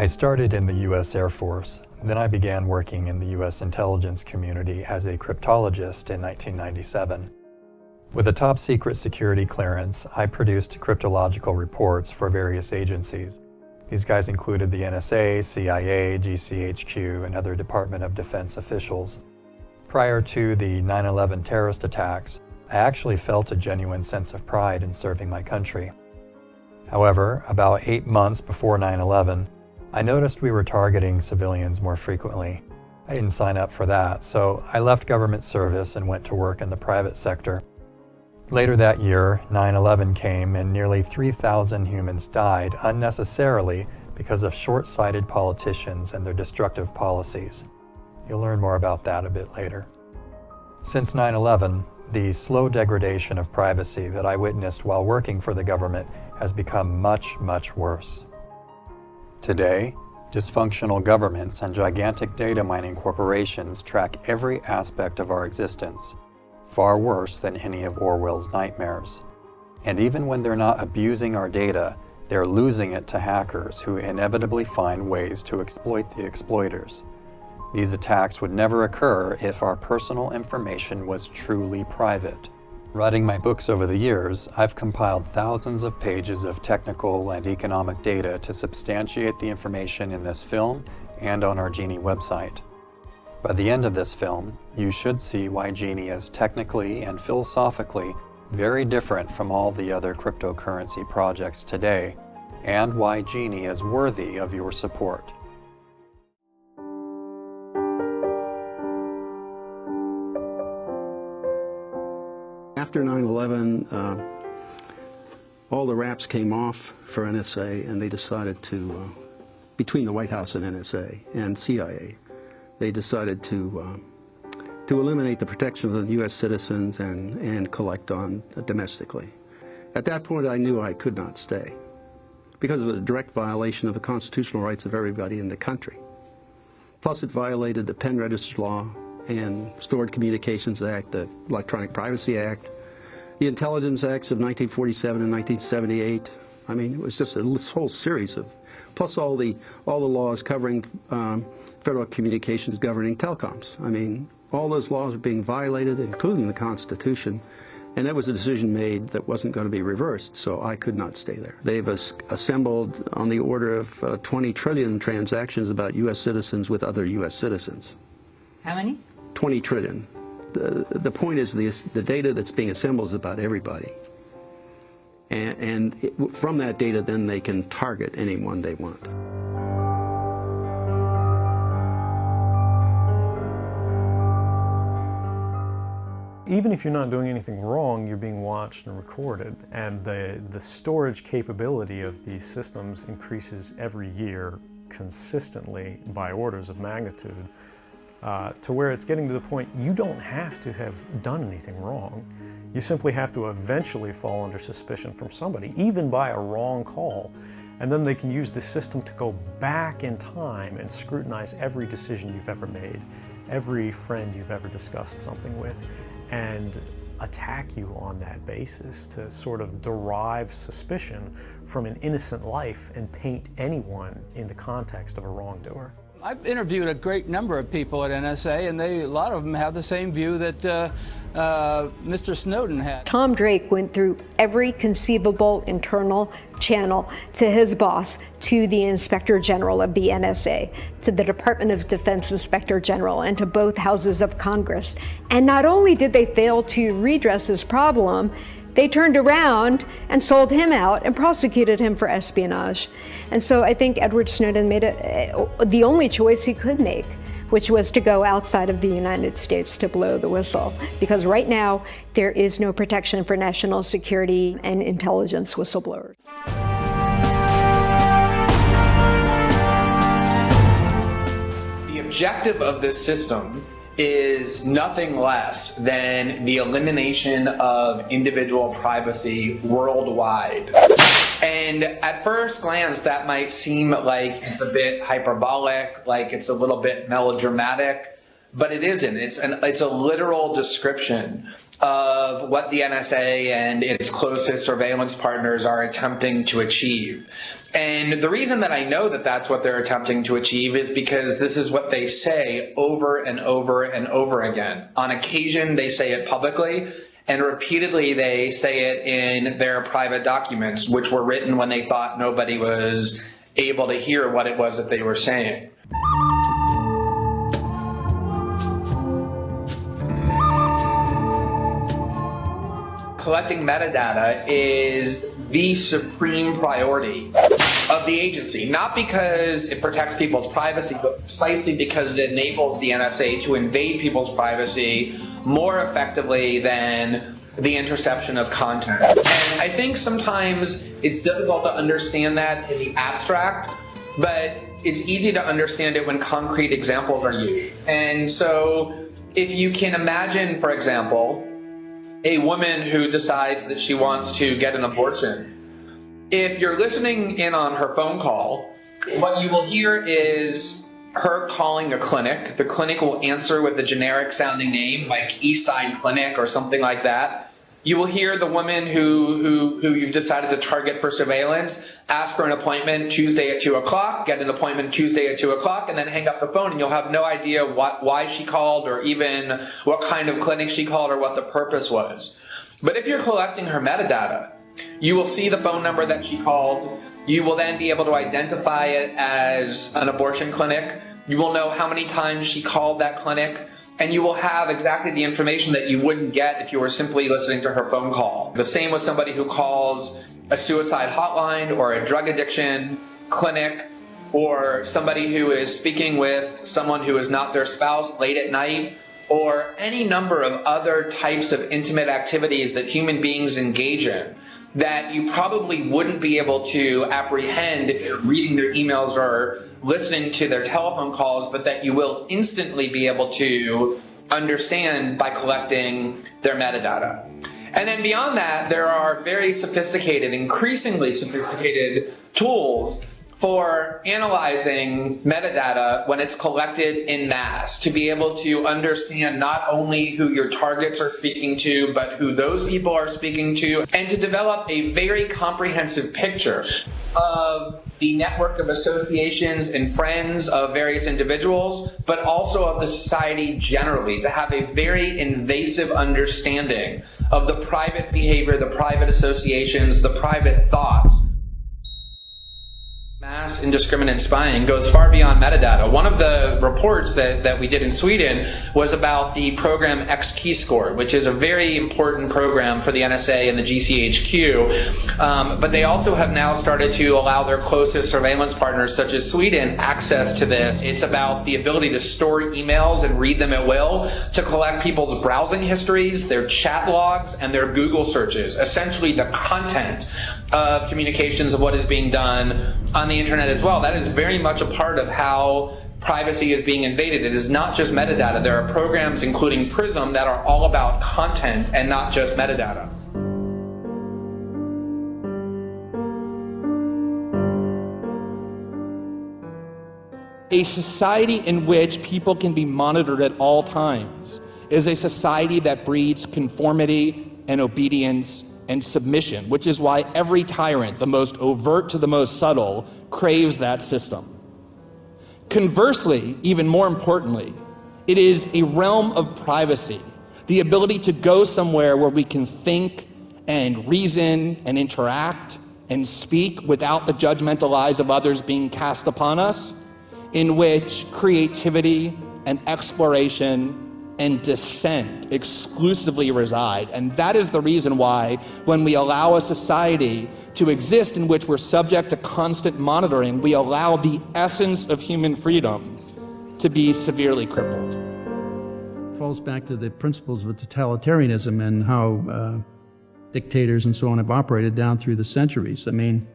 I started in the U.S. Air Force. Then I began working in the U.S. intelligence community as a cryptologist in 1997. With a top-secret security clearance, I produced cryptological reports for various agencies. These guys included the NSA, CIA, GCHQ, and other Department of Defense officials. Prior to the 9/11 terrorist attacks, I actually felt a genuine sense of pride in serving my country. However, about 8 months before 9/11, I noticed we were targeting civilians more frequently. I didn't sign up for that, so I left government service and went to work in the private sector. Later that year, 9/11 came and nearly 3,000 humans died unnecessarily because of short-sighted politicians and their destructive policies. You'll learn more about that a bit later. Since 9/11, the slow degradation of privacy that I witnessed while working for the government has become much, much worse. Today, dysfunctional governments and gigantic data mining corporations track every aspect of our existence, far worse than any of Orwell's nightmares. And even when they're not abusing our data, they're losing it to hackers who inevitably find ways to exploit the exploiters. These attacks would never occur if our personal information was truly private. Writing my books over the years, I've compiled thousands of pages of technical and economic data to substantiate the information in this film and on our Gini website. By the end of this film, you should see why Gini is technically and philosophically very different from all the other cryptocurrency projects today, and why Gini is worthy of your support. After 9/11, all the wraps came off for NSA, and they decided to, between the White House and NSA and CIA, they decided to eliminate the protection of the U.S. citizens and collect on domestically. At that point, I knew I could not stay because of a direct violation of the constitutional rights of everybody in the country. Plus, it violated the Pen Register Law and Stored Communications Act, the Electronic Privacy Act, the Intelligence Acts of 1947 and 1978. I mean, it was just a whole series of, plus all the laws covering federal communications governing telecoms. I mean, all those laws are being violated, including the Constitution, and that was a decision made that wasn't going to be reversed, so I could not stay there. They've assembled on the order of 20 trillion transactions about U.S. citizens with other U.S. citizens. How many? 20 trillion. The point is the data that's being assembled is about everybody. From that data, then they can target anyone they want. Even if you're not doing anything wrong, you're being watched and recorded, and the storage capability of these systems increases every year consistently by orders of magnitude. To where it's getting to the point you don't have to have done anything wrong. You simply have to eventually fall under suspicion from somebody, even by a wrong call. And then they can use the system to go back in time and scrutinize every decision you've ever made, every friend you've ever discussed something with, and attack you on that basis to sort of derive suspicion from an innocent life and paint anyone in the context of a wrongdoer. I've interviewed a great number of people at NSA, and a lot of them have the same view that Mr. Snowden had. Tom Drake went through every conceivable internal channel to his boss, to the Inspector General of the NSA, to the Department of Defense Inspector General, and to both houses of Congress. And not only did they fail to redress his problem, they turned around and sold him out and prosecuted him for espionage. And so I think Edward Snowden made the only choice he could make, which was to go outside of the United States to blow the whistle. Because right now, there is no protection for national security and intelligence whistleblowers. The objective of this system is nothing less than the elimination of individual privacy worldwide. And at first glance, that might seem like it's a bit hyperbolic, like it's a little bit melodramatic, but it isn't. It's a literal description of what the NSA and its closest surveillance partners are attempting to achieve. And the reason that I know that that's what they're attempting to achieve is because this is what they say over and over and over again. On occasion, they say it publicly, and repeatedly they say it in their private documents, which were written when they thought nobody was able to hear what it was that they were saying. Collecting metadata is the supreme priority of the agency, not because it protects people's privacy, but precisely because it enables the NSA to invade people's privacy more effectively than the interception of content. And I think sometimes it's difficult to understand that in the abstract, but it's easy to understand it when concrete examples are used. And so if you can imagine, for example, a woman who decides that she wants to get an abortion, if you're listening in on her phone call, what you will hear is her calling a clinic. The clinic will answer with a generic sounding name like Eastside Clinic or something like that. You will hear the woman who you've decided to target for surveillance ask for an appointment Tuesday at 2 o'clock, get an appointment Tuesday at 2 o'clock, and then hang up the phone, and you'll have no idea why she called or even what kind of clinic she called or what the purpose was. But if you're collecting her metadata, you will see the phone number that she called. You will then be able to identify it as an abortion clinic. You will know how many times she called that clinic. And you will have exactly the information that you wouldn't get if you were simply listening to her phone call. The same with somebody who calls a suicide hotline or a drug addiction clinic, or somebody who is speaking with someone who is not their spouse late at night, or any number of other types of intimate activities that human beings engage in that you probably wouldn't be able to apprehend if you're reading their emails or listening to their telephone calls, but that you will instantly be able to understand by collecting their metadata. And then beyond that, there are very sophisticated, increasingly sophisticated tools for analyzing metadata when it's collected en masse, to be able to understand not only who your targets are speaking to, but who those people are speaking to, and to develop a very comprehensive picture of the network of associations and friends of various individuals, but also of the society generally, to have a very invasive understanding of the private behavior, the private associations, the private thoughts. Mass indiscriminate spying goes far beyond metadata. One of the reports that we did in Sweden was about the program X-Keyscore, which is a very important program for the NSA and the GCHQ. But they also have now started to allow their closest surveillance partners, such as Sweden, access to this. It's about the ability to store emails and read them at will, to collect people's browsing histories, their chat logs, and their Google searches, essentially the content of communications of what is being done on the internet as well. That is very much a part of how privacy is being invaded. It is not just metadata. There are programs, including PRISM, that are all about content and not just metadata. A society in which people can be monitored at all times is a society that breeds conformity and obedience and submission, which is why every tyrant, the most overt to the most subtle, craves that system. Conversely, even more importantly, it is a realm of privacy, the ability to go somewhere where we can think and reason and interact and speak without the judgmental eyes of others being cast upon us, in which creativity and exploration and dissent exclusively reside. And that is the reason why, when we allow a society to exist in which we're subject to constant monitoring, we allow the essence of human freedom to be severely crippled. It falls back to the principles of totalitarianism and how dictators and so on have operated down through the centuries. I mean,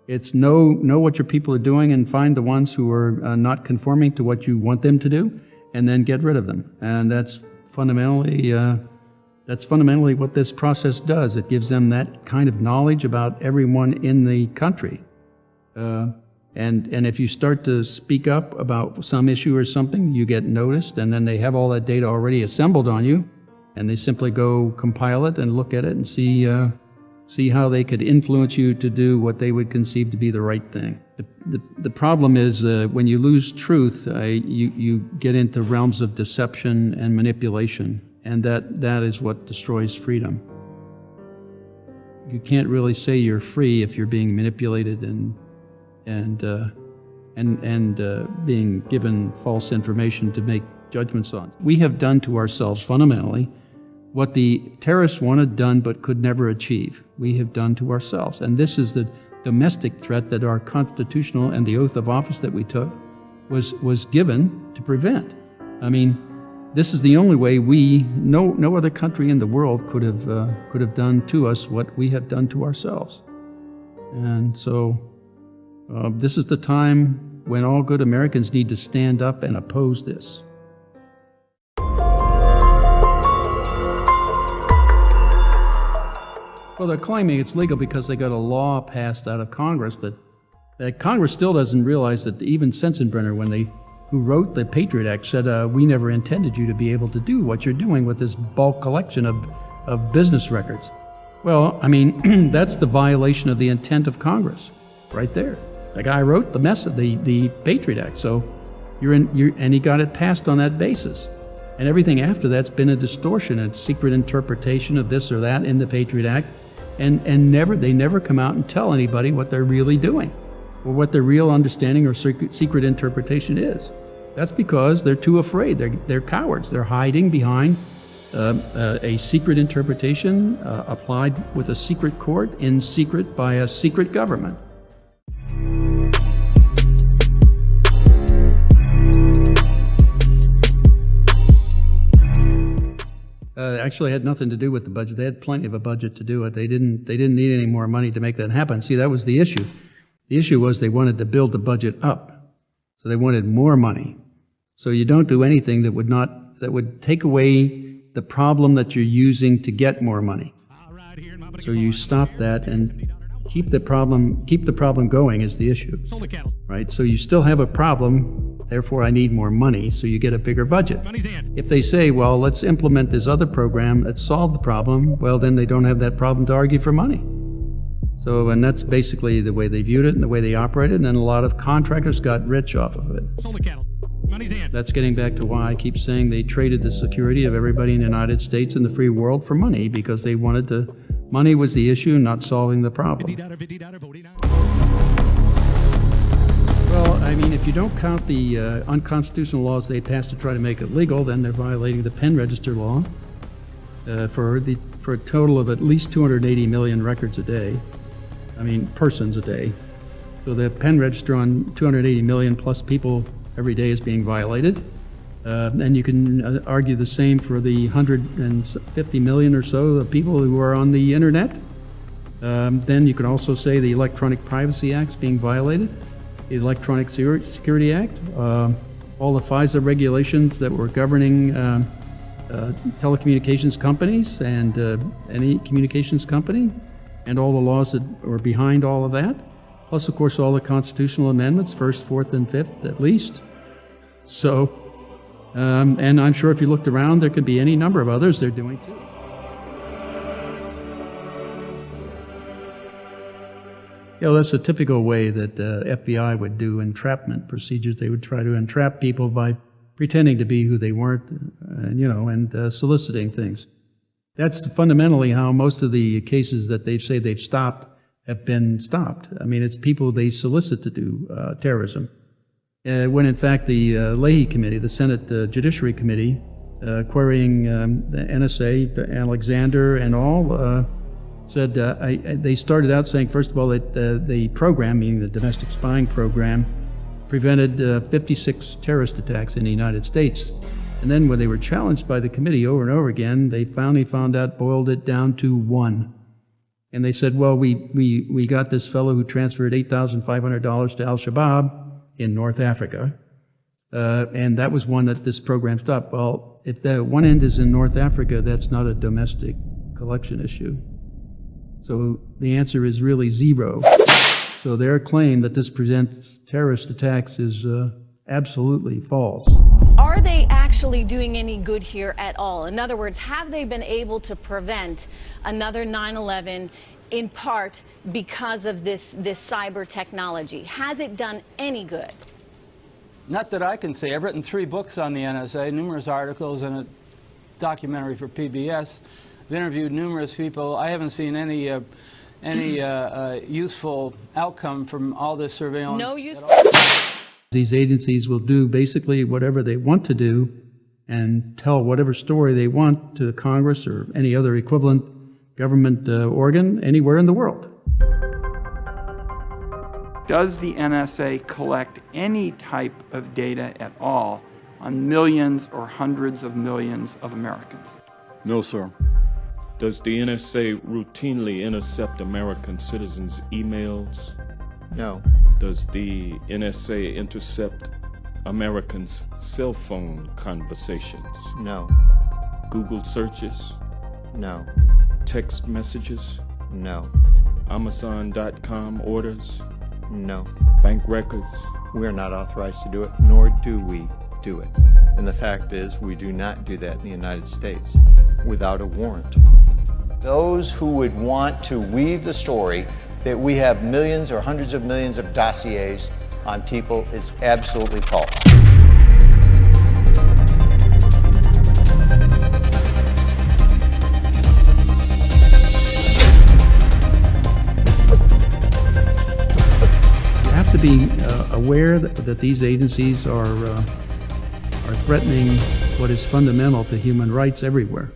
it's know what your people are doing and find the ones who are not conforming to what you want them to do, and then get rid of them. And that's fundamentally what this process does. It gives them that kind of knowledge about everyone in the country. And if you start to speak up about some issue or something, you get noticed, and then they have all that data already assembled on you, and they simply go compile it and look at it and see see how they could influence you to do what they would conceive to be the right thing. The problem is when you lose truth, you get into realms of deception and manipulation, and that is what destroys freedom. You can't really say you're free if you're being manipulated and being given false information to make judgments on. We have done to ourselves fundamentally what the terrorists wanted done but could never achieve. We have done to ourselves. And this is the domestic threat that our constitutional and the oath of office that we took was given to prevent. I mean, this is the only way no other country in the world could have done to us what we have done to ourselves. And so this is the time when all good Americans need to stand up and oppose this. Well, they're claiming it's legal because they got a law passed out of Congress that Congress still doesn't realize that even Sensenbrenner, who wrote the Patriot Act, said, we never intended you to be able to do what you're doing with this bulk collection of business records. Well, I mean, that's the violation of the intent of Congress, right there. The guy wrote the Patriot Act, so and he got it passed on that basis. And everything after that's been a distortion, a secret interpretation of this or that in the Patriot Act, and they never come out and tell anybody what they're really doing, or what their real understanding or secret interpretation is. That's because they're too afraid. They're cowards. They're hiding behind a secret interpretation applied with a secret court in secret by a secret government. Actually had nothing to do with the budget. They had plenty of a budget to do it. They didn't need any more money to make that happen. See, that was the issue. The issue was they wanted to build the budget up. So they wanted more money. So you don't do anything that would take away the problem that you're using to get more money. So you stop that and keep the problem going is the issue. Right? So you still have a problem, therefore I need more money, so you get a bigger budget. If they say, well, let's implement this other program that solved the problem, well, then they don't have that problem to argue for money. So, and that's basically the way they viewed it and the way they operated, and a lot of contractors got rich off of it. That's getting back to why I keep saying they traded the security of everybody in the United States and the free world for money, because they wanted to, money was the issue, not solving the problem. Well, I mean, if you don't count the unconstitutional laws they passed to try to make it legal, then they're violating the pen register law for a total of at least 280 million records a day. I mean, persons a day. So the pen register on 280 million plus people every day is being violated. And you can argue the same for the 150 million or so of people who are on the internet. Then you can also say the Electronic Privacy Act is being violated, the Electronic Security Act, all the FISA regulations that were governing telecommunications companies and any communications company, and all the laws that were behind all of that, plus of course all the constitutional amendments, 1st, 4th, and 5th at least. So, and I'm sure if you looked around there could be any number of others they're doing too. You know, that's a typical way that FBI would do entrapment procedures. They would try to entrap people by pretending to be who they weren't, and soliciting things. That's fundamentally how most of the cases that they say they've stopped have been stopped. I mean, it's people they solicit to do terrorism. When in fact the Leahy Committee, the Senate Judiciary Committee, querying the NSA, Alexander and all, said they started out saying, first of all, that the program, meaning the domestic spying program, prevented 56 terrorist attacks in the United States. And then when they were challenged by the committee over and over again, they finally boiled it down to 1. And they said, well, we got this fellow who transferred $8,500 to Al-Shabaab in North Africa, and that was one that this program stopped. Well, if the one end is in North Africa, that's not a domestic collection issue. So the answer is really 0. So their claim that this prevents terrorist attacks is absolutely false. Are they actually doing any good here at all? In other words, have they been able to prevent another 9/11 in part because of this cyber technology? Has it done any good? Not that I can see. I've written 3 books on the NSA, numerous articles, and a documentary for PBS. I've interviewed numerous people. I haven't seen any useful outcome from all this surveillance. No use. These agencies will do basically whatever they want to do and tell whatever story they want to Congress or any other equivalent government organ anywhere in the world. Does the NSA collect any type of data at all on millions or hundreds of millions of Americans? No, sir. Does the NSA routinely intercept American citizens' emails? No. Does the NSA intercept Americans' cell phone conversations? No. Google searches? No. Text messages? No. Amazon.com orders? No. Bank records? We are not authorized to do it, nor do we do it. And the fact is, we do not do that in the United States without a warrant. Those who would want to weave the story that we have millions or hundreds of millions of dossiers on people is absolutely false. You have to be aware that these agencies are threatening what is fundamental to human rights everywhere.